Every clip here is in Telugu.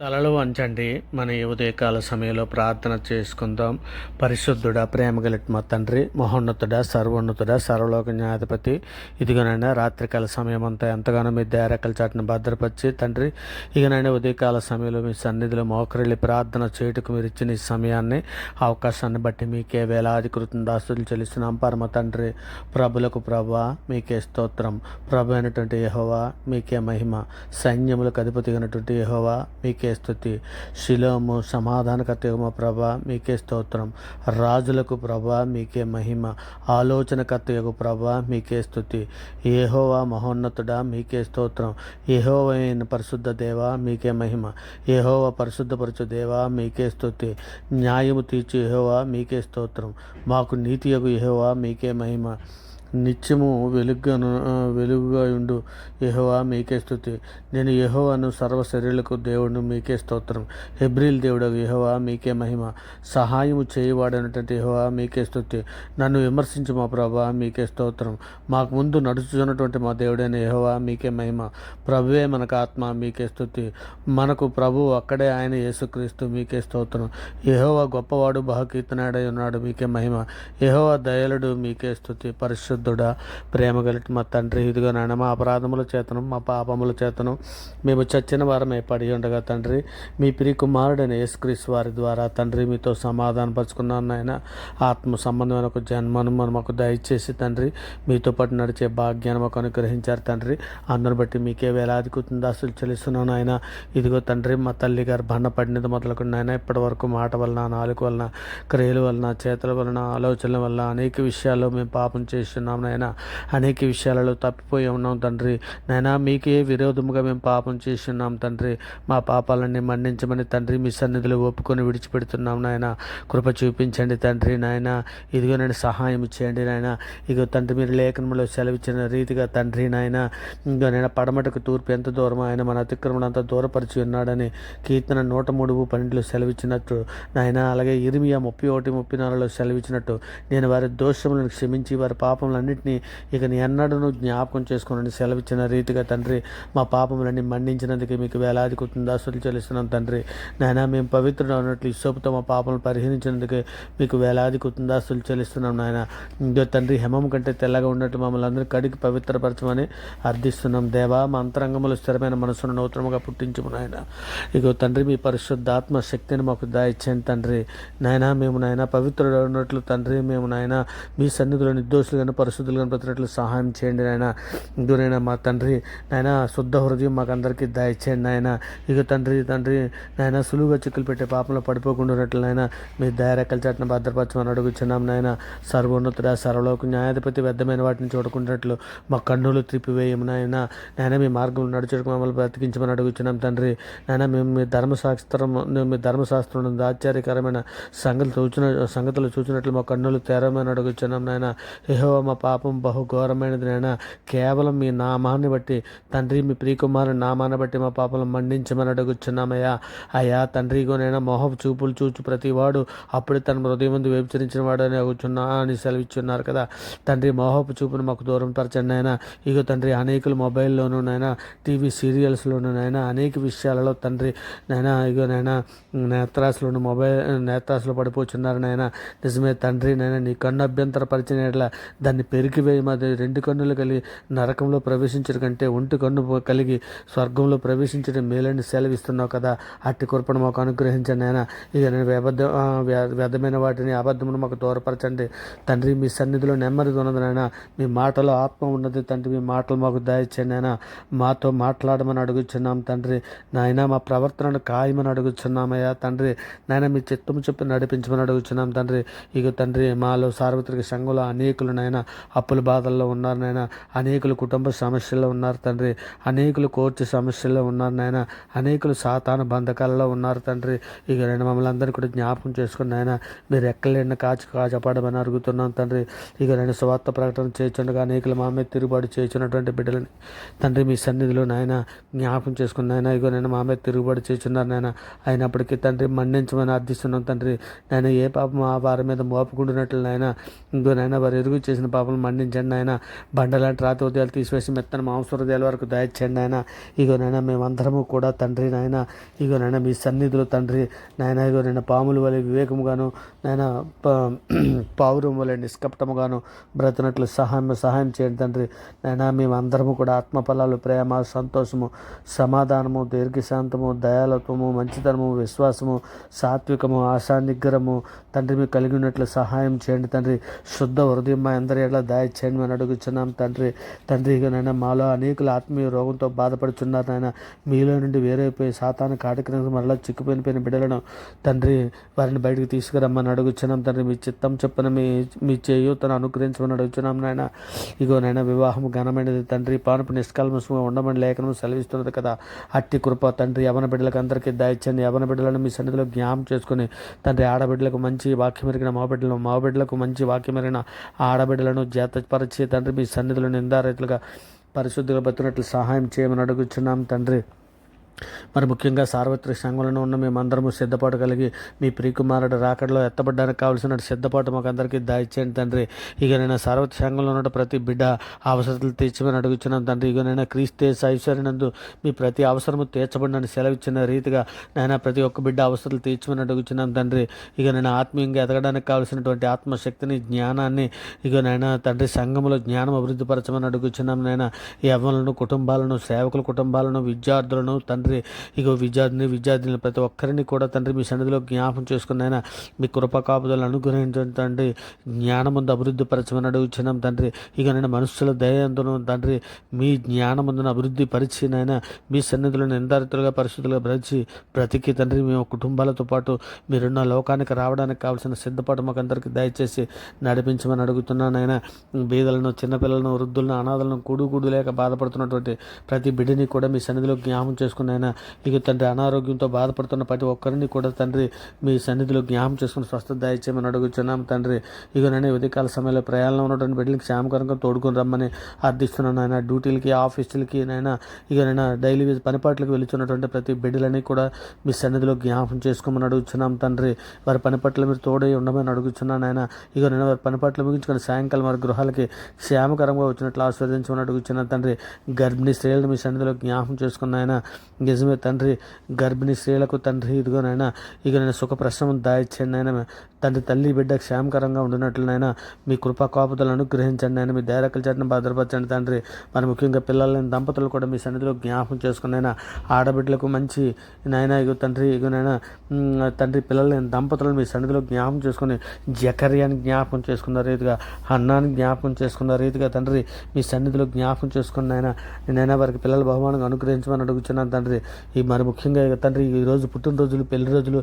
తలలు వంచండి. మన ఈ ఉదయకాల సమయంలో ప్రార్థన చేసుకుందాం. పరిశుద్ధుడా, ప్రేమగలిటి మా తండ్రి, మహోన్నతుడా, సర్వోన్నతుడా, సర్వలోక న్యాయాధిపతి, ఇదిగోనైనా రాత్రికాల సమయం అంతా ఎంతగానో మీ దయారెక్కల చాటును భద్రపరిచి తండ్రి, ఇకనైనా ఉదయకాల సమయంలో మీ సన్నిధిలో మోకరిల్లి ప్రార్థన చేయుటకు మీరు ఇచ్చిన ఈ సమయాన్ని, అవకాశాన్ని బట్టి మీకే వేలాది కృతజ్ఞతాస్తుతులు చెల్లిస్తున్నాం. పరమ తండ్రి, ప్రభులకు ప్రభువా మీకే స్తోత్రం. ప్రభు అయినటువంటి యెహోవా మీకే మహిమ. సైన్యములకు అధిపతి అయినటువంటి యెహోవా మీకే స్తుతి. శిలోము సమాధానకర్తయగు ప్రభా మీకే స్తోత్రం. రాజులకు ప్రభా మీకే మహిమ. ఆలోచనకర్తయగు ప్రభా మీకే స్తుతి. యెహోవా మహోన్నతుడా మీకే స్తోత్రం. యెహోవా అయిన పరిశుద్ధ దేవా మీకే మహిమ. యెహోవా పరిశుద్ధపరచు దేవా మీకే స్తుతి. న్యాయము తీర్చు యెహోవా మీకే స్తోత్రం. మాకు నీతియగు యెహోవా మీకే మహిమ. నిత్యము వెలుగుగా ఉండు యెహోవా మీకే స్తుతి. నేను యెహోవాను సర్వ శరీరులకు దేవుడు మీకే స్తోత్రం. హెబ్రీల్ దేవుడు యెహోవా మీకే మహిమ. సహాయము చేయవాడైనటువంటి యెహోవా మీకే స్తుతి. నన్ను విమర్శించు మా ప్రభా మీకే స్తోత్రం. మాకు ముందు నడుచుతున్నటువంటి మా దేవుడైన యెహోవా మీకే మహిమ. ప్రభువే మనకు ఆత్మ మీకే స్తుతి. మనకు ప్రభు అక్కడే ఆయన యేసుక్రీస్తు మీకే స్తోత్రం. యెహోవా గొప్పవాడు, బహుకీర్తనాడై ఉన్నాడు మీకే మహిమ. యెహోవా దయాళుడు మీకే స్తుతి. పరిశుద్ధుడా, ప్రేమ కలిగి మా తండ్రి, ఇదిగో నాయన మా అపరాధముల చేతను మా పాపముల చేతను మేము చచ్చిన వారమే పడి ఉండగా తండ్రి, మీ ప్రియ కుమారుడైన యేసుక్రీస్తు వారి ద్వారా తండ్రి మీతో సమాధాన పరుచుకున్నాను నాయన. ఆత్మ సంబంధమైన ఒక జన్మను మాకు దయచేసి తండ్రి మీతో పాటు నడిచే భాగ్యాన్ని మాకు అనుగ్రహించారు తండ్రి. అందును బట్టి మీకే వేలాది కృతజ్ఞతాస్తుతులు చెల్లిస్తున్నాను ఆయన. ఇదిగో తండ్రి, మా తల్లి గారు బండ పడినది మొదలుకొని నాయన ఇప్పటి వరకు మాట వలన, నాలుగు వలన, క్రియల వలన, చేతుల వలన, ఆలోచనల వలన అనేక విషయాల్లో మేము పాపం చేస్తున్నాం నాయన. అనేక విషయాలలో తప్పిపోయి ఉన్నాం తండ్రి. నాయన మీకే విరోధముగా మేము పాపం చేస్తున్నాం తండ్రి. మా పాపాలన్నీ మన్నించమని తండ్రి మీ సన్నిధిలో ఒప్పుకొని విడిచిపెడుతున్నాం నాయన. కృప చూపించండి తండ్రి. నాయన ఇదిగో నేను సహాయం చేయండి నాయన. ఇదిగో తండ్రి, మీరు లేఖనంలో సెలవిచ్చిన రీతిగా తండ్రి నాయన, ఇంకో నేను పడమటకు తూర్పు ఎంత దూరం ఆయన మన అతిక్రమణ అంతా దూరపరిచి ఉన్నాడని కీర్తన 103:12 సెలవిచ్చినట్టు నాయన, అలాగే ఇర్మియా 31:34 సెలవిచ్చినట్టు నేను వారి దోషములను క్షమించి వారి పాపములన్నింటినీ ఇక నీ ఎన్నడూ జ్ఞాపకం చేసుకుని సెలవిచ్చిన రీతిగా తండ్రి మా పాపములన్నీ మన్నించినందుకు మీకు వేలాది కృతజ్ఞతాస్తుతులు చెల్లిస్తున్నాం తండ్రి. నాయన మేము పవిత్రుడు అన్నట్లు ఇసోపుతో మా పాపములు పరిహరించినందుకు మీకు వేలాది కృతజ్ఞతాస్తుతులు చెల్లిస్తున్నాం నాయన. ఇంకో తండ్రి, హేమం కంటే తెల్లగా ఉన్నట్టు మమ్మల్ని అందరూ కడిగి పవిత్రపరచమని అర్థిస్తున్నాం దేవా. మా అంతరంగములు స్థిరమైన మనసును నూతనముగా పుట్టించము నాయన. ఇగో తండ్రి, మీ పరిశుద్ధాత్మ శక్తిని మాకు దయచేయండి తండ్రి. నాయన మేము నాయన పవిత్రుడు ఉన్నట్లు తండ్రి, మేము నాయన మీ సన్నిధిలో నిర్దోషులుగాను పరిశుద్ధులుగాను ప్రతినట్లు సహాయం చేయండి నాయన. ఇదిగోనైనా మా తండ్రి నాయన, శుద్ధ హృదయం మాకు అందరికీ దయచేయండి నాయన. ఇక తండ్రి నాయన, సులువుగా చిక్కులు పెట్టే పాపంలో పడిపోకుండా ఉన్నట్లు నాయన మీ దయారెక్కల చాటును భద్రపరచమని అడుగుచున్నాం నాయన. సర్వోన్నతుడ, సర్వలోక న్యాయాధిపతి వ్యర్థమైన వాటిని చూడకున్నట్లు మా కన్నులు త్రిప్పివేయము నాయన. నాయన మీ మార్గంలో నడుచుటకు మమ్మల్ని బ్రతికించమని అడుగుచున్నాం తండ్రి. నాయన మేము మీ ధర్మశాస్త్రం ఆశ్చర్యకరమైన సంగతులు చూచినట్లు మా కన్నులు తెరమని అడుగుచున్నాం నాయన. యెహోవా మా పాపం బహు ఘోరమైనది నాయన. కేవలం మీ నామాన్ని బట్టి తండ్రి, మీ ప్రియకుమారుని నామాన్ని బట్టి మా పాపలను మన్నించమని అడుగుచున్నామయ్యా. అయ్యా తండ్రి, ఇగోనైనా మోహపు చూపులు చూచు ప్రతివాడు అప్పుడే తన హృదయం ముందు వ్యభిచరించిన వాడు అని అడుగుచున్నా అని సెలవిచ్చున్నారు కదా తండ్రి. మోహపు చూపును మాకు దూరం పరచండి నాయన. ఇగో తండ్రి, అనేకులు మొబైల్లోనూ నాయన, టీవీ సీరియల్స్లోనూ నాయన, అనేక విషయాలలో తండ్రి నాయన, ఇగో నాయన నేత్రాసులో పడిపోతున్నారు నాయన. నిజమే తండ్రి నాయన, నీ కన్ను అభ్యంతరపరిచిన ఎడల దాన్ని పెరికివేయి. మాది 2 కన్నులు కలిగి నరకంలో ప్రవేశించడం కంటే ఒంటి కన్ను కలిగి స్వర్గంలో ప్రవేశించడం మేలని సెలవిస్తున్నావు కదా. అట్టి కృపను మాకు అనుగ్రహించండి నాయన. ఇక నేను వ్యర్థమైన వాటిని, అబద్ధమును మాకు దూరపరచండి తండ్రి. మీ సన్నిధిలో నెమ్మది ఉన్నది నాయన. మీ మాటలో ఆత్మ ఉన్నది తండ్రి. మీ మాటలు మాకు దయచేయండి నాయన. మాతో మాట్లాడమని అడుగుచున్నాం తండ్రి. నాయన మా ప్రవర్తనను ఖాయమని అడుగుచున్నామయ్యా తండ్రి. నాయన మీ చిత్తము చెప్పి నడిపించమని అడుగుచున్నాం తండ్రి. ఇక తండ్రి, మాలో సార్వత్రిక సంఘంలో అనేకులు నాయన అప్పుల బాధల్లో ఉన్నారు నాయన. అనేకులు కుటుంబ సమస్యల్లో ఉన్నారు తండ్రి. అనేకులు కోర్టు సమస్యల్లో ఉన్నారు నాయన. అనేకులు సాతాను బంధకాలలో ఉన్నారు తండ్రి. ఇక నేను మమ్మల్ని అందరినీ కూడా జ్ఞాపకం చేసుకుని నాయన, మీరు ఎక్కలేని కాచపడమని అడుగుతున్నాం తండ్రి. ఇక నేను స్వార్థ ప్రకటన చేస్తుండగా అనేకులు మా మీద తిరుగుబాటు చేస్తున్నటువంటి బిడ్డలని తండ్రి మీ సన్నిధిలో నాయన జ్ఞాపకం చేసుకుని నాయన, ఇగో నేను మా మీద తిరుగుబాటు చేస్తున్నారు నాయన. అయినప్పటికీ తండ్రి మన్నించమని అర్థిస్తున్నాం తండ్రి. నేను ఏ పాపం ఆ వారి మీద మోపుకుంటున్నట్లు నాయన, ఇంకో నాయన వారు ఎరుగు చేసిన పాపం పాపలు మండించండి నాయన. బండలాంటి రాతి హృదయాలు తీసివేసి మెత్తని మాంస హృదయాల వరకు దయచేయండి నాయన. ఇగోనైనా మేమందరము కూడా తండ్రి నాయన ఇగోనైనా మీ సన్నిధిలో తండ్రి నాయన ఇగోనైనా పాముల వలె వివేకముగాను నాయన పావురం వలె నిష్కపటముగాను బ్రతినట్లు సహాయం చేయండి తండ్రి నాయన. మేమందరము కూడా ఆత్మఫలాలు, ప్రేమ, సంతోషము, సమాధానము, దీర్ఘశాంతము, దయాలత్వము, మంచితనము, విశ్వాసము, సాత్వికము, ఆశా నిగ్రహము తండ్రి మీకు కలిగి ఉన్నట్లు సహాయం చేయండి తండ్రి. శుద్ధ హృదయం మా అందరి ఎట్లా దయచేయండి అని అడుగుచున్నాం తండ్రి. ఇకనైనా మాలో అనేకులు ఆత్మీయ రోగంతో బాధపడుచున్నారు నాయన. మీలో నుండి వేరైపోయి సాతాను కాటికి మరలా చిక్కుపోయిన బిడ్డలను తండ్రి వారిని బయటకు తీసుకురమ్మని అడుగుచున్నాం తండ్రి. మీ చిత్తం చెప్పిన మీ చేయూతను అనుగ్రహించమని అడుగుచున్నాం నాయన. ఇగోనైనా వివాహం ఘనమైనది తండ్రి, పానుపు నిష్కల్మషంగా ఉండమని లేఖనం సెలవిస్తున్నది కదా. అట్టి కృప తండ్రి యవన బిడ్డలకు అందరికీ దయచండి. యవన బిడ్డలను మీ సన్నిధిలో జ్ఞాపం చేసుకుని తండ్రి ఆడబిడ్డలకు మంచి వాక్యం ఎరిగిన మా బిడ్డలకు మంచి వాక్యం ఎరిగిన ఆడబిడ్డలను జాతపరిచి తండ్రి మీ సన్నిధిలో నిందారైతులుగా పరిశుద్ధిగా బతున్నట్లు సహాయం చేయమని అడుగుచున్నాం తండ్రి. మరి ముఖ్యంగా సార్వత్రిక సంఘంలో ఉన్న మేమందరము సిద్ధపాటు కలిగి మీ ప్రియకుమారుడు రాకడలో ఎత్తబడ్డానికి కావాల్సిన సిద్ధపాటు మాకు అందరికీ దయచేయండి తండ్రి. ఇకనైనా సార్వత్రిక సంఘంలో ఉన్న ప్రతి బిడ్డ అవసరాలు తీర్చమని అడుగుచున్నాం తండ్రి. ఇకనైనా క్రీస్తే ఐశ్వర్యనందు మీ ప్రతి అవసరము తీర్చబడినని సెలవిచ్చిన రీతిగా నైనా ప్రతి ఒక్క బిడ్డ అవసరాలు తీర్చమని అడుగుచున్నాం తండ్రి. ఇకనైనా ఆత్మీయంగా ఎదగడానికి కావాల్సినటువంటి ఆత్మశక్తిని, జ్ఞానాన్ని ఇకనైనా తండ్రి సంఘములో జ్ఞానం అభివృద్ధిపరచమని అడుగుచున్నాం నైనా. యవ్వనులను, కుటుంబాలను, సేవకుల కుటుంబాలను, విద్యార్థులను తండ్రి ఇగో విద్యార్థులను ప్రతి ఒక్కరిని కూడా తండ్రి మీ సన్నిధిలో జ్ఞాపం చేసుకున్నైనా మీ కృపా కాపుదలను అనుగ్రహించండి తండ్రి. జ్ఞానముందు అభివృద్ధి పరచమని అడుగుచున్నాం తండ్రి. ఇక నేను మనుషుల దయందును తండ్రి మీ జ్ఞానముందును అభివృద్ధి పరిచినైనా మీ సన్నిధిలో నిందారితులుగా పరిశుద్ధులుగా బ్రతికి తండ్రి మేము కుటుంబాలతో పాటు మీరున్న లోకానికి రావడానికి కావాల్సిన సిద్ధపాటు మాకు అందరికీ దయచేసి నడిపించమని అడుగుతున్నానైనా. బీదలను, చిన్నపిల్లలను, వృద్ధులను, అనాథలను, కూడు లేక బాధపడుతున్నటువంటి ప్రతి బిడ్డని కూడా మీ సన్నిధిలో జ్ఞాపం చేసుకుని ఇక తండ్రి అనారోగ్యంతో బాధపడుతున్న ప్రతి ఒక్కరిని కూడా తండ్రి మీ సన్నిధిలో జ్ఞాపం చేసుకుని స్వస్థత దయచేయమని అడుగుచున్నాం తండ్రి. ఇక నేను ఉదయకాల సమయంలో ప్రయాణంలో ఉన్నటువంటి బిడ్డలకి క్షేమకరంగా తోడుకొని రమ్మని అర్థిస్తున్నాను ఆయన. డ్యూటీలకి, ఆఫీసులకి నైనా ఇక నేను డైలీ పనిపాట్లకు వెళుతున్నటువంటి ప్రతి బిడ్డలని కూడా మీ సన్నిధిలో జ్ఞాపం చేసుకోమని అడుగుచున్నాం తండ్రి. వారి పనిపట్ల మీరు తోడై ఉండమని అడుగుచున్నాను ఆయన. ఇక నేను వారి పనిపట్లు ముగించుకొని సాయంకాలం వారి గృహాలకి క్షేమకరంగా వచ్చినట్లు ఆస్వాదించమని అడుగుచున్నాను తండ్రి. గర్భిణీ స్త్రీలను మీ సన్నిధిలో జ్ఞాపం చేసుకున్న ఆయన. నిజమే తండ్రి, గర్భిణీ స్త్రీలకు తండ్రి ఇదిగోనైనా ఇక నేను సుఖ ప్రశ్నను దాయిచ్చండి ఆయన. తండ్రి తల్లి బిడ్డ క్షేమకరంగా ఉండినట్లనైనా మీ కృపా కాపుదలను అనుగ్రహించండి ఆయన. మీ దైరకల చాటును భద్రపరచండి తండ్రి. మరి ముఖ్యంగా పిల్లలని దంపతులు కూడా మీ సన్నిధిలో జ్ఞాపం చేసుకున్నైనా ఆడబిడ్డలకు మంచి నాయన ఇగో తండ్రి ఇగోనైనా తండ్రి పిల్లలని దంపతులను మీ సన్నిధిలో జ్ఞాపం చేసుకుని జకర్యాన్ని జ్ఞాపకం చేసుకున్న రీతిగా, హన్నాన్ని జ్ఞాపకం చేసుకున్న రీతిగా తండ్రి మీ సన్నిధిలో జ్ఞాపకం చేసుకున్న ఆయన నేనైనా వారికి పిల్లల బహుమానంగా అనుగ్రహించమని అడుగుచున్నాను తండ్రి. ఈ మరి ముఖ్యంగా తండ్రి ఈరోజు పుట్టినరోజులు, పెళ్లి రోజులు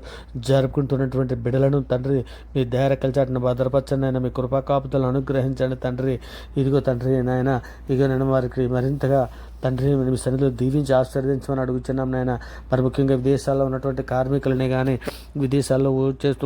జరుపుకుంటున్నటువంటి బిడ్డలను తండ్రి మీ దయరెక్కల చాటును భద్రపరచండి ఆయన. మీ కృపా కాపుదలను అనుగ్రహించండి తండ్రి. ఇదిగో తండ్రి నాయన ఇక నేను వారికి మరింతగా తండ్రి మీ సన్నిధిలో దీవించి ఆశీర్వదించమని అడుగుతున్నాం నాయన. మరి ముఖ్యంగా విదేశాల్లో ఉన్నటువంటి కార్మికులని కానీ, విదేశాల్లో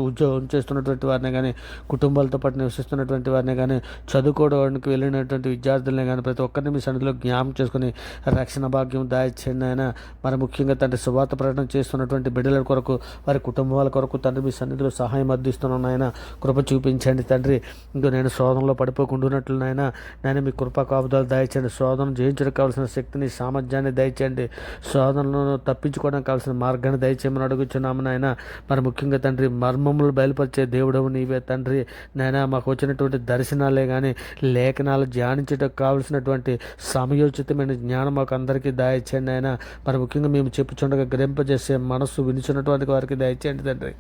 ఉద్యోగం చేస్తున్నటువంటి వారిని కానీ, కుటుంబాలతో పాటు నివసిస్తున్నటువంటి వారిని కానీ, చదువుకోవడానికి వెళ్ళినటువంటి విద్యార్థులని కానీ ప్రతి ఒక్కరిని మీ సన్నిధిలో జ్ఞాపం చేసుకుని రక్షణ భాగ్యం దాయిచ్చేయండి ఆయన. మరి ముఖ్యంగా తండ్రి సువార్త ప్రకటన చేస్తున్నటువంటి బిడ్డల కొరకు, వారి కుటుంబాల కొరకు తండ్రి మీ సన్నిధిలో సహాయం అందిస్తున్నాను ఆయన. కృప చూపించండి తండ్రి. ఇంకో నేను శోధనలో పడిపోకుండా నాయన మీ కృపా కాపుదలు దాయిచ్చండి. శోధన జయించడానికి కావాల్సిన శక్తిని, సామర్థ్యాన్ని దయచేయండి. శోధనలను తప్పించుకోవడానికి కావాల్సిన మార్గాన్ని దయచేయమని అడుగుచున్నాము నాయన. మరి ముఖ్యంగా తండ్రి మర్మములు బయలుపరిచే దేవుడవు నీవే తండ్రి నాయన. మాకు వచ్చినటువంటి దర్శనాలే కానీ లేఖనాలు ధ్యానించడానికి కావలసినటువంటి సమయోచితమైన జ్ఞానం మాకు అందరికీ దయచేయండి ఆయన. మరి ముఖ్యంగా మేము చెప్పుచుండగా గ్రహింపజేసే మనస్సు వినిచినటువంటి వారికి దయచేయండి తండ్రి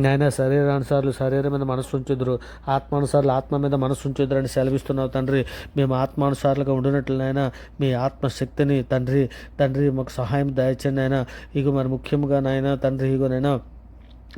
నాయన. శరీరానుసార్లు శరీరమైన మనస్సు ఉంచుదురు, ఆత్మానుసార్లు ఆత్మ మీద మనస్సు ఉంచుదురు అని సెలవిస్తున్నావు తండ్రి. మేము ఆత్మానుసారులుగా ఉండినట్లు నాయన మీ ఆత్మశక్తిని తండ్రి మాకు సహాయం దయచేయండి ఆయన. ఇక మరి ముఖ్యంగా నాయన తండ్రి ఇగోనైనా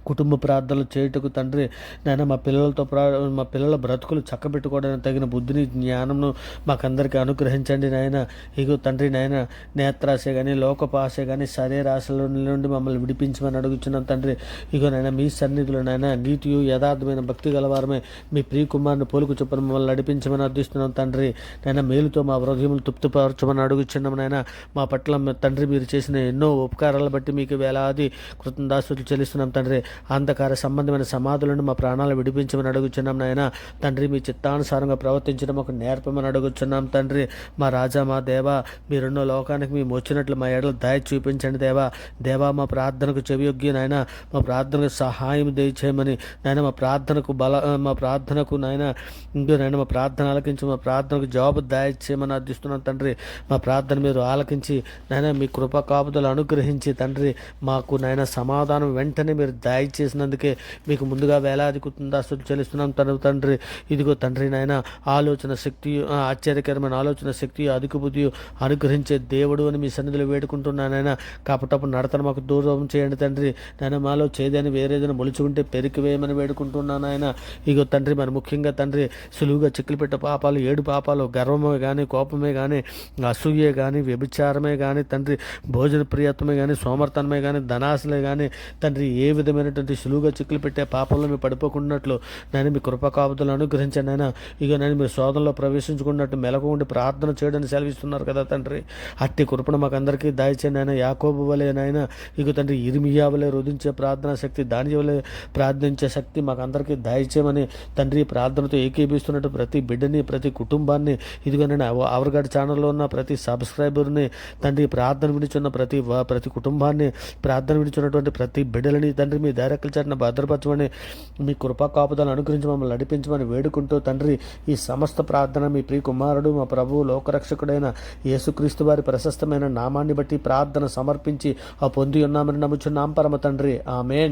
కుటుంబ ప్రార్థనలు చేయుటకు తండ్రి నాయన మా పిల్లల బ్రతుకులు చక్కబెట్టుకోవడానికి తగిన బుద్ధిని, జ్ఞానంను మాకందరికీ అనుగ్రహించండి నాయన. ఇగో తండ్రి నాయన నేత్రాశ కానీ, లోకపాశ కానీ, శరీరాశల నుండి మమ్మల్ని విడిపించమని అడుగుచున్నాం తండ్రి. ఇగో నాయన మీ సన్నిధిలో నాయన నీతియు యథార్థమైన భక్తి గలవారమే మీ ప్రియకుమారుని పోలుకు చొప్పున మమ్మల్ని నడిపించమని అర్థిస్తున్నాం తండ్రి. నాయన మేలుతో మా హృదయములు తృప్తిపరచమని అడుగుచున్నాం నాయన. మా పట్ల తండ్రి మీరు చేసిన ఎన్నో ఉపకారాలను బట్టి మీకు వేలాది కృతజ్ఞతాస్తుతులు చెల్లిస్తున్నాం తండ్రి. అంధకార సంబంధమైన సమాధులను మా ప్రాణాలు విడిపించమని అడుగుచున్నాం నాయన. తండ్రి మీ చిత్తానుసారంగా ప్రవర్తించడం ఒక నేర్పమని అడుగుచున్నాం తండ్రి. మా రాజా మా దేవా, మీరున్న లోకానికి మేము వచ్చినట్లు మా ఎడల దయ చూపించండి దేవా. దేవా మా ప్రార్థనకు చెవియొగ్గి నాయన, మా ప్రార్థనకు సహాయం దయచేయమని నాయన, మా ప్రార్థనకు నాయన ఇంకో నాయన మా ప్రార్థన ఆలకించి మా ప్రార్థనకు జవాబు దయచేయమని అర్థిస్తున్నాం తండ్రి. మా ప్రార్థన మీరు ఆలకించి నాయన మీ కృపా కాపుదలు అనుగ్రహించి తండ్రి మాకు నాయన సమాధానం వెంటనే మీరు దయచేసినందుకే మీకు ముందుగా వేలాది కృతజ్ఞతాస్తుతులు చెల్లిస్తున్నాం తండ్రి. ఇదిగో తండ్రి నాయన ఆలోచన శక్తి, ఆశ్చర్యకరమైన ఆలోచన శక్తి, అదుపు బుద్ధి అనుగ్రహించే దేవుడు అని మీ సన్నిధిలో వేడుకుంటున్నానైనా. కాపటప్పుడు నడతను మాకు దూరం చేయండి తండ్రి. నాయన మాలో చేదని వేరేదైనా మొలుచుకుంటే పెరికి వేయమని వేడుకుంటున్నాను ఆయన. ఇగో తండ్రి మరి ముఖ్యంగా తండ్రి సులువుగా చిక్కులు పెట్టే పాపాలు 7 పాపాలు, గర్వమే కానీ, కోపమే కానీ, అసూయే కానీ, వ్యభిచారమే కానీ తండ్రి, భోజన ప్రియత్వమే కానీ, సోమర్తనమే కానీ, ధనాశలే కానీ తండ్రి ఏ విధమైనటువంటి సులువుగా చిక్కులు పెట్టే పాపంలో మీరు పడిపోకున్నట్లు నేను మీ కృపా కాపుదలు అనుగ్రహించండి ఆయన. ఇక నేను మీ శోధనలో ప్రవేశించుకున్నట్టు మెలకు ఉండి ప్రార్థన చేయడానికి సెలవిస్తున్నారు కదా తండ్రి. అట్టి కృపను మాకు అందరికీ దయచేయండి ఆయన. యాకోబు వలె నాయన ఇక తండ్రి ఇర్మియా వలె రుదించే ప్రార్థనా శక్తి, దాని వలె ప్రార్థించే శక్తి మాకు అందరికీ దయచేయమని తండ్రి ప్రార్థనతో ఏకీభిస్తున్నట్టు ప్రతి బిడ్డని, ప్రతి కుటుంబాన్ని, ఇదిగోనండి అవర్గాడ్ ఛానల్లో ఉన్న ప్రతి సబ్స్క్రైబర్ని తండ్రి, ప్రార్థన విడిచున్న ప్రతి కుటుంబాన్ని, ప్రార్థన విడిచున్నటువంటి ప్రతి బిడ్డలని తండ్రి మీ దైరక్కల చాటున భద్రపరచమని, మీ కృపా కాపుదలను అనుగ్రహించి మమ్మల్ని నడిపించమని వేడుకుంటూ తండ్రి ఈ సమస్త ప్రార్థన మీ ప్రియ కుమారుడు మా ప్రభువు లోకరక్షకుడైన యేసుక్రీస్తు వారి ప్రశస్తమైన నామాన్ని బట్టి ప్రార్థన సమర్పించి పొంది ఉన్నామని నమ్ముచున్నాం పరమ తండ్రి. ఆమేన్.